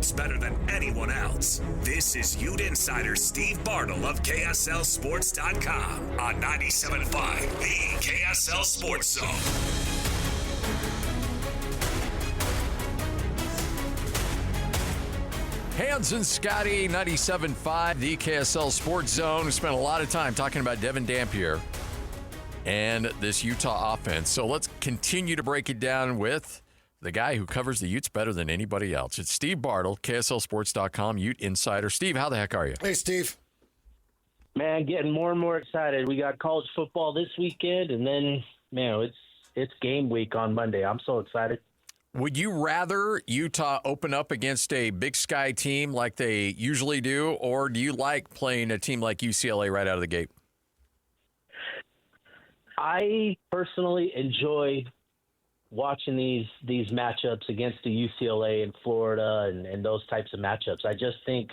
Utes better than anyone else. This is Ute Insider Steve Bartle of KSLSports.com on 97.5, the KSL Sports Zone. Hans and Scotty, 97.5, the KSL Sports Zone. We spent a lot of time talking about Devon Dampier and this Utah offense. So let's continue to break it down with the guy who covers the Utes better than anybody else. It's Steve Bartle, KSLSports.com, Ute Insider. Steve, how the heck are you? Hey, Steve. Man, getting more and more excited. We got college football this weekend, and then, man, it's game week on Monday. I'm so excited. Would you rather Utah open up against a Big Sky team like they usually do, or do you like playing a team like UCLA right out of the gate? I personally enjoy watching these matchups against the UCLA and Florida and those types of matchups. I just think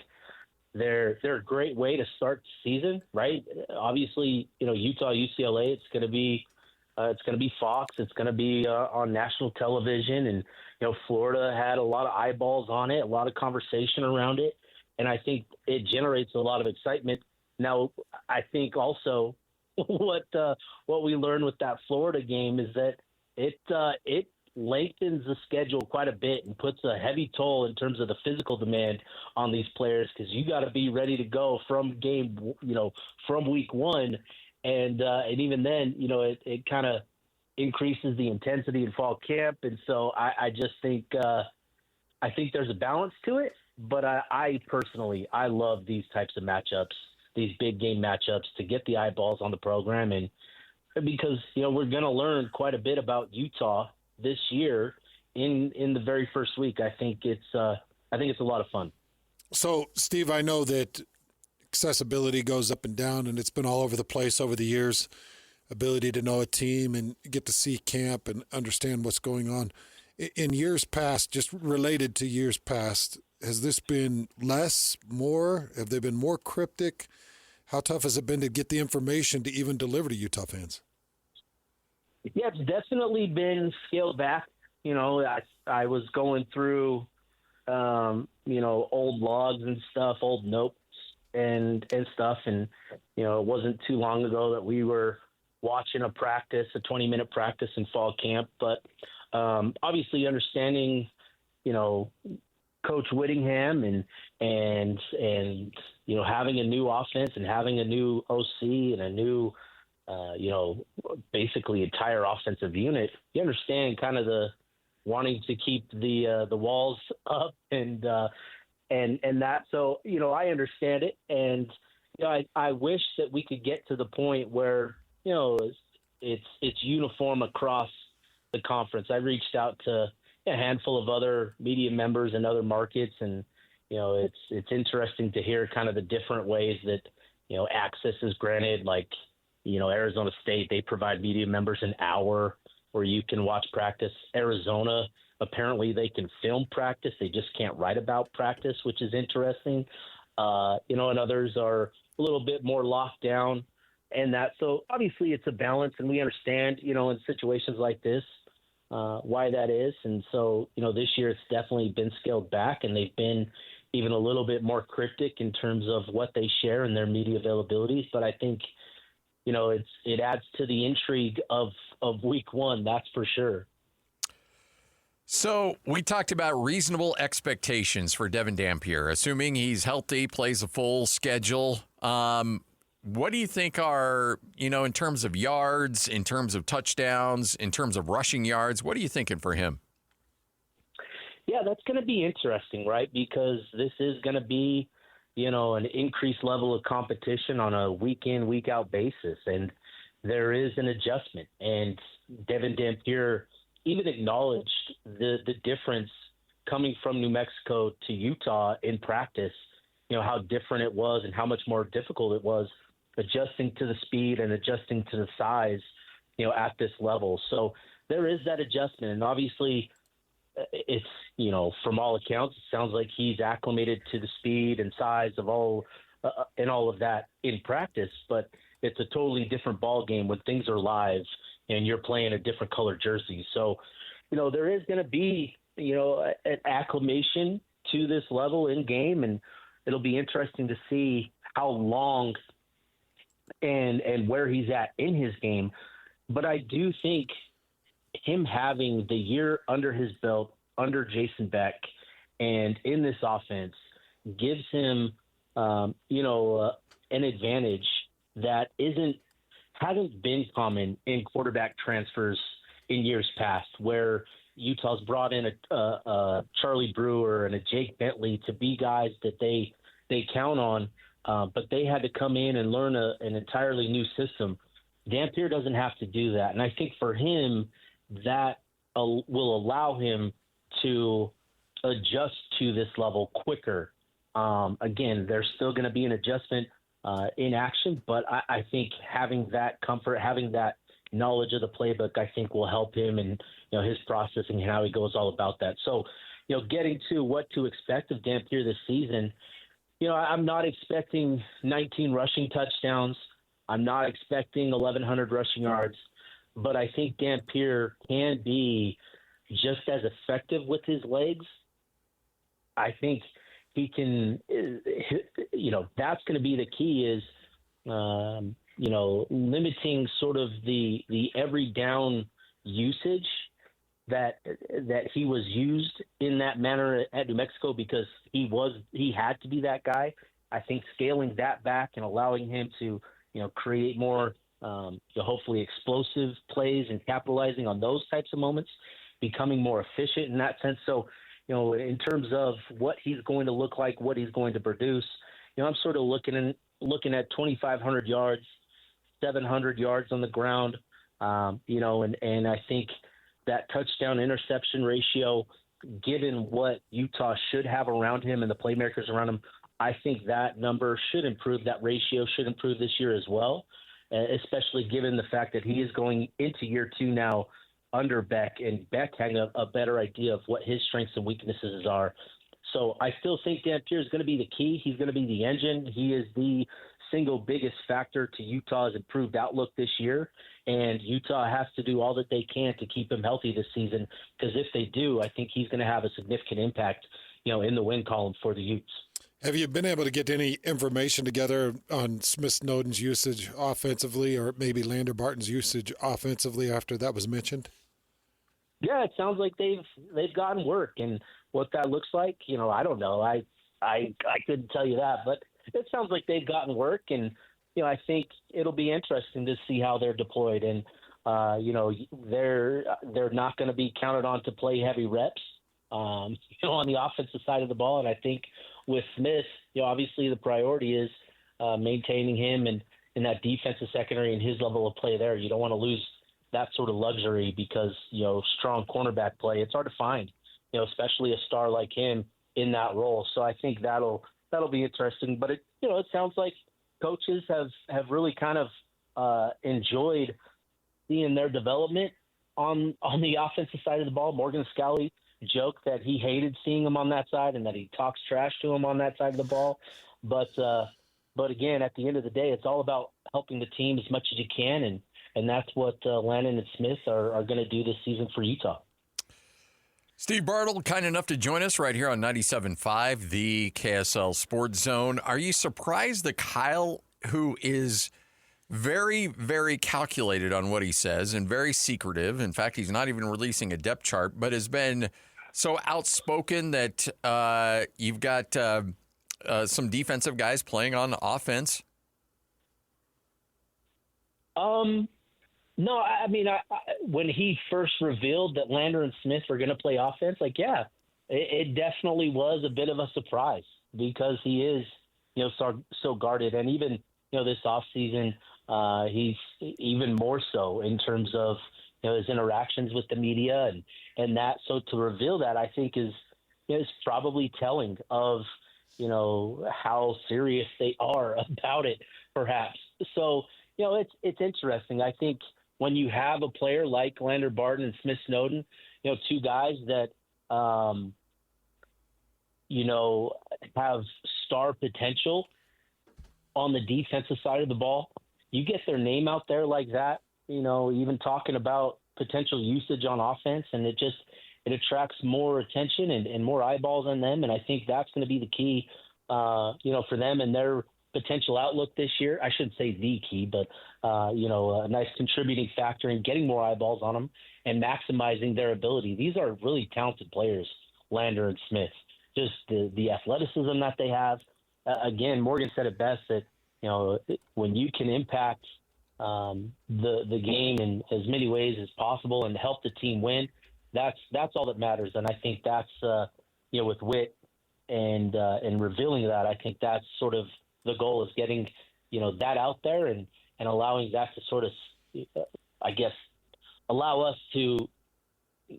they're a great way to start the season, right? Obviously, Utah, UCLA, it's going to be Fox. It's going to be on national television. And, Florida had a lot of eyeballs on it, a lot of conversation around it. And I think it generates a lot of excitement. Now, I think also what we learned with that Florida game is that it lengthens the schedule quite a bit and puts a heavy toll in terms of the physical demand on these players, because you got to be ready to go from from week one. And even then, it kind of increases the intensity in fall camp. And so I just think I think there's a balance to it. But I personally love these types of matchups, these big game matchups, to get the eyeballs on the program. And because, we're going to learn quite a bit about Utah this year in the very first week. I think it's a lot of fun. So, Steve, I know that accessibility goes up and down, and it's been all over the place over the years. Ability to know a team and get to see camp and understand what's going on. In years past, just related to years past, has this been less, more? Have they been more cryptic? How tough has it been to get the information to even deliver to Utah fans? Yeah, it's definitely been scaled back. I was going through, old logs and stuff, old notes and stuff. And, it wasn't too long ago that we were watching a 20-minute practice in fall camp. But obviously understanding, Coach Whittingham and having a new offense and having a new OC and a new, basically entire offensive unit, you understand kind of the wanting to keep the walls up and that. So, I understand it. And, I wish that we could get to the point where, it's uniform across the conference. I reached out to a handful of other media members in other markets, and it's interesting to hear kind of the different ways that access is granted. Like Arizona State, they provide media members an hour where you can watch practice. Arizona, apparently they can film practice, they just can't write about practice, which is interesting. And others are a little bit more locked down. And that, so obviously it's a balance, and we understand, in situations like this, why that is. And so, this year it's definitely been scaled back, and they've been even a little bit more cryptic in terms of what they share in their media availabilities. But I think, it adds to the intrigue of week one, that's for sure. So we talked about reasonable expectations for Devon Dampier, assuming he's healthy, plays a full schedule. What do you think are, in terms of yards, in terms of touchdowns, in terms of rushing yards, what are you thinking for him? Yeah, that's going to be interesting, right? Because this is going to be, an increased level of competition on a week-in, week-out basis. And there is an adjustment. And Devon Dampier even acknowledged the difference coming from New Mexico to Utah in practice, how different it was and how much more difficult it was adjusting to the speed and adjusting to the size, at this level. So there is that adjustment. And obviously it's, from all accounts, it sounds like he's acclimated to the speed and size of all of that in practice, but it's a totally different ball game when things are live and you're playing a different color jersey. So, there is going to be, an acclimation to this level in game, and it'll be interesting to see how long and where he's at in his game. But I do think him having the year under his belt, under Jason Beck, and in this offense gives him, an advantage that hasn't been common in quarterback transfers in years past, where Utah's brought in a Charlie Brewer and a Jake Bentley to be guys that they count on, but they had to come in and learn an entirely new system. Dampier doesn't have to do that, and I think for him that will allow him to adjust to this level quicker. Again, there's still going to be an adjustment in action, but I think having that comfort, having that knowledge of the playbook, I think will help him and his processing and how he goes all about that. So, getting to what to expect of Dampier this season, I'm not expecting 19 rushing touchdowns. I'm not expecting 1,100 rushing yards, but I think Dampier can be just as effective with his legs. I think he can, that's going to be the key is, limiting sort of the every down usage that he was used in that manner at New Mexico, because he had to be that guy. I think scaling that back and allowing him to, create more, hopefully explosive plays and capitalizing on those types of moments, becoming more efficient in that sense. So, in terms of what he's going to look like, what he's going to produce, I'm sort of looking at 2,500 yards, 700 yards on the ground, and I think that touchdown interception ratio, given what Utah should have around him and the playmakers around him, I think that number should improve. That ratio should improve this year as well, especially given the fact that he is going into year 2 now under Beck, and Beck having a better idea of what his strengths and weaknesses are. So I still think Dampier is going to be the key. He's going to be the engine. He is the single biggest factor to Utah's improved outlook this year, and Utah has to do all that they can to keep him healthy this season, because if they do, I think he's going to have a significant impact, in the win column for the Utes. Have you been able to get any information together on Smith Snowden's usage offensively, or maybe Lander Barton's usage offensively after that was mentioned? Yeah, it sounds like they've gotten work, and what that looks like, I don't know. I couldn't tell you that, but it sounds like they've gotten work, and I think it'll be interesting to see how they're deployed. And they're not going to be counted on to play heavy reps, on the offensive side of the ball. And I think with Smith, obviously the priority is maintaining him and in that defensive secondary and his level of play there. You don't want to lose that sort of luxury because, strong cornerback play, it's hard to find, especially a star like him in that role. So I think that'll be interesting. But it sounds like coaches have really kind of enjoyed seeing their development on the offensive side of the ball. Morgan Scalley joked that he hated seeing him on that side and that he talks trash to him on that side of the ball. But again, at the end of the day, it's all about helping the team as much as you can, and that's what Lannon and Smith are going to do this season for Utah. Steve Bartle, kind enough to join us right here on 97.5, the KSL Sports Zone. Are you surprised that Kyle, who is very, very calculated on what he says and very secretive, in fact, he's not even releasing a depth chart, but has been so outspoken that you've got some defensive guys playing on offense? No, I mean, when he first revealed that Lander and Smith were going to play offense, it definitely was a bit of a surprise because he is, so guarded. And even, this offseason, he's even more so in terms of, his interactions with the media and that. So to reveal that, I think is probably telling of, how serious they are about it, perhaps. So, it's interesting. I think when you have a player like Lander Barton and Smith Snowden, two guys that, have star potential on the defensive side of the ball, you get their name out there like that, even talking about potential usage on offense, and it attracts more attention and more eyeballs on them. And I think that's going to be the key, for them and their potential outlook this year. I shouldn't say the key, but, a nice contributing factor in getting more eyeballs on them and maximizing their ability. These are really talented players, Lander and Smith. Just the athleticism that they have. Again, Morgan said it best that, when you can impact the game in as many ways as possible and help the team win, that's all that matters. And I think that's, with Witt and revealing that, I think that's sort of the goal, is getting, that out there and allowing that to sort of, allow us to,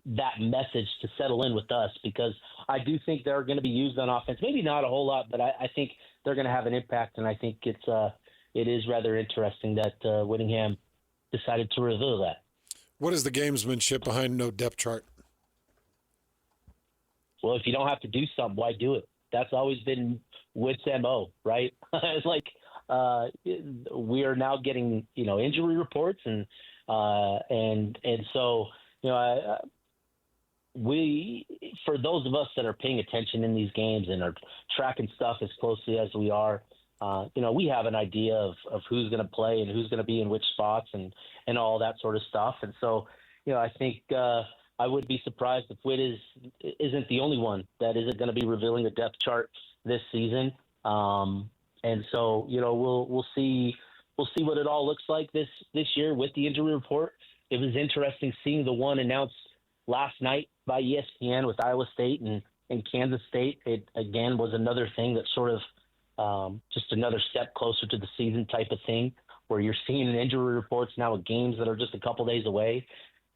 that message to settle in with us, because I do think they're going to be used on offense. Maybe not a whole lot, but I think they're going to have an impact. And I think it is rather interesting that Whittingham decided to reveal that. What is the gamesmanship behind no depth chart? Well, if you don't have to do something, why do it? That's always been Witt's MO, right? It's like we are now getting, injury reports and so, we, for those of us that are paying attention in these games and are tracking stuff as closely as we are, we have an idea of who's going to play and who's going to be in which spots and all that sort of stuff. And so, I think I would be surprised if Witt isn't the only one that isn't going to be revealing a depth chart this season. And so, we'll see what it all looks like this year with the injury report. It was interesting seeing the one announced last night by ESPN with Iowa State and Kansas State. It again was another thing that sort of just another step closer to the season type of thing, where you're seeing injury reports now with games that are just a couple days away.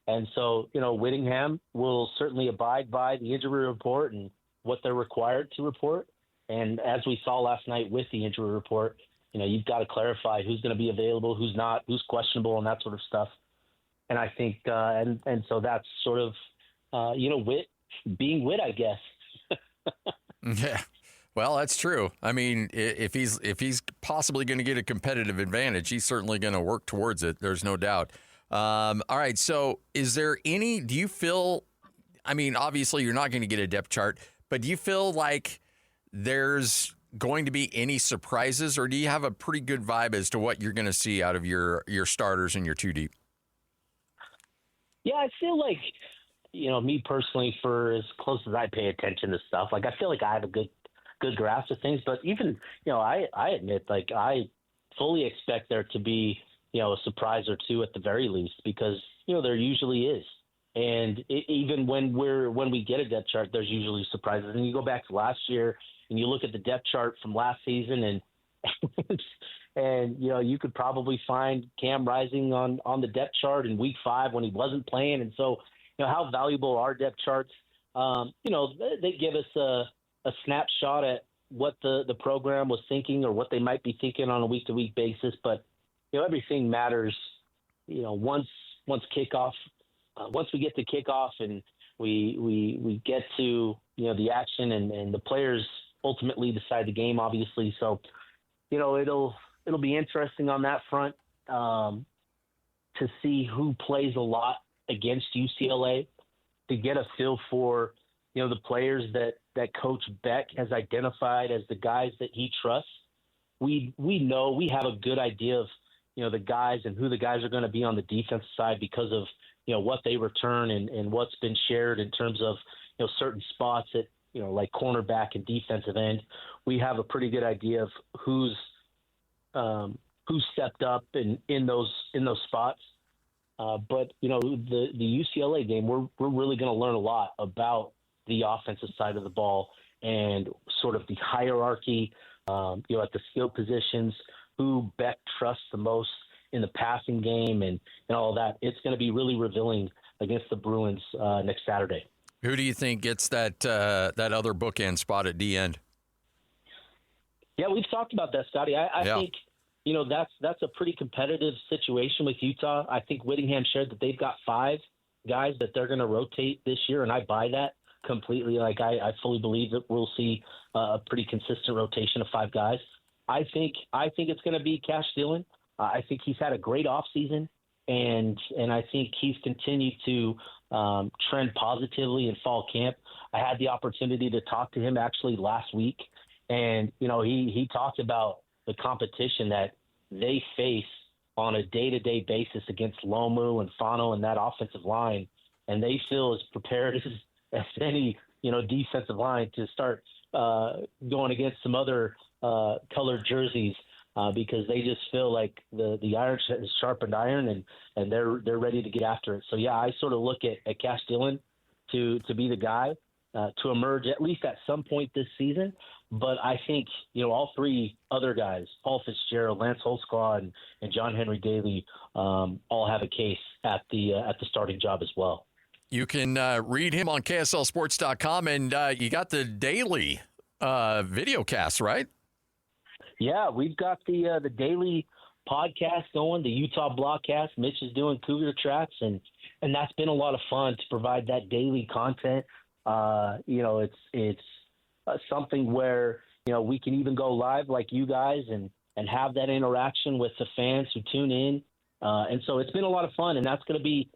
And so, Whittingham will certainly abide by the injury report and what they're required to report. And as we saw last night with the injury report, you've got to clarify who's going to be available, who's not, who's questionable, and that sort of stuff. And I think, and so that's sort of, Witt being Witt, I guess. Yeah, well, that's true. I mean, if he's possibly going to get a competitive advantage, he's certainly going to work towards it. There's no doubt. All right. So is there do you feel, I mean, obviously you're not going to get a depth chart, but do you feel like there's going to be any surprises, or do you have a pretty good vibe as to what you're going to see out of your starters and your two deep? Yeah, I feel like, me personally, for as close as I pay attention to stuff, like I feel like I have a good grasp of things. But even, I admit, like I fully expect there to be, a surprise or two at the very least, because, there usually is. And even when we get a depth chart, there's usually surprises. And you go back to last year and you look at the depth chart from last season and you could probably find Cam Rising on the depth chart in week 5 when he wasn't playing. And so, how valuable are depth charts? They give us a snapshot at what the program was thinking or what they might be thinking on a week-to-week basis. But, everything matters, once kickoff, once we get to kickoff and we get to, the action and the players ultimately decide the game, obviously. So, it'll be interesting on that front to see who plays a lot against UCLA, to get a feel for, the players that Coach Beck has identified as the guys that he trusts. We know, we have a good idea of, the guys and who the guys are going to be on the defensive side because of, what they return and what's been shared in terms of, certain spots at, like cornerback and defensive end. We have a pretty good idea of who stepped up in those spots. But the UCLA game, we're really going to learn a lot about the offensive side of the ball and sort of the hierarchy, at the skill positions, who Beck trusts the most in the passing game and all that. It's going to be really revealing against the Bruins next Saturday. Who do you think gets that other bookend spot at D end? Yeah, we've talked about that, Scotty. I think that's a pretty competitive situation with Utah. I think Whittingham shared that they've got 5 guys that they're going to rotate this year, and I buy that completely. Like I fully believe that we'll see a pretty consistent rotation of 5 guys. I think it's going to be Cash Dillon. I think he's had a great offseason, and I think he's continued to trend positively in fall camp. I had the opportunity to talk to him actually last week, and he talked about the competition that they face on a day-to-day basis against Lomu and Fano and that offensive line, and they feel as prepared as any defensive line to start going against some other colored jerseys because they just feel like the iron has sharpened iron and they're ready to get after it. So yeah, I sort of look at Cash Dillon to be the guy to emerge at least at some point this season. But I think all three other guys, Paul Fitzgerald, Lance Holtzclaw, and John Henry Daly, all have a case at the starting job as well. You can read him on KSLSports.com, and you got the daily video cast, right? Yeah, we've got the daily podcast going, the Utah Blockcast. Mitch is doing Cougar Tracks, and that's been a lot of fun to provide that daily content. It's something where we can even go live like you guys and have that interaction with the fans who tune in, and so it's been a lot of fun, and that's going to be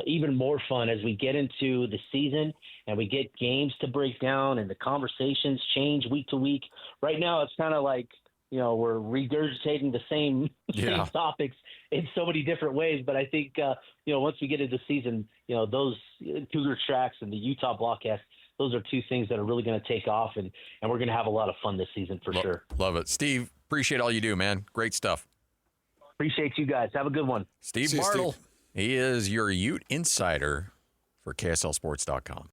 even more fun as we get into the season and we get games to break down and the conversations change week to week. Right now, it's kind of like, we're regurgitating the same topics in so many different ways. But I think, once we get into the season, those Cougar Tracks and the Utah Blockcast, those are two things that are really going to take off, and we're going to have a lot of fun this season for sure. Love it. Steve, appreciate all you do, man. Great stuff. Appreciate you guys. Have a good one. Steve Bartle. He is your Ute Insider for KSLSports.com.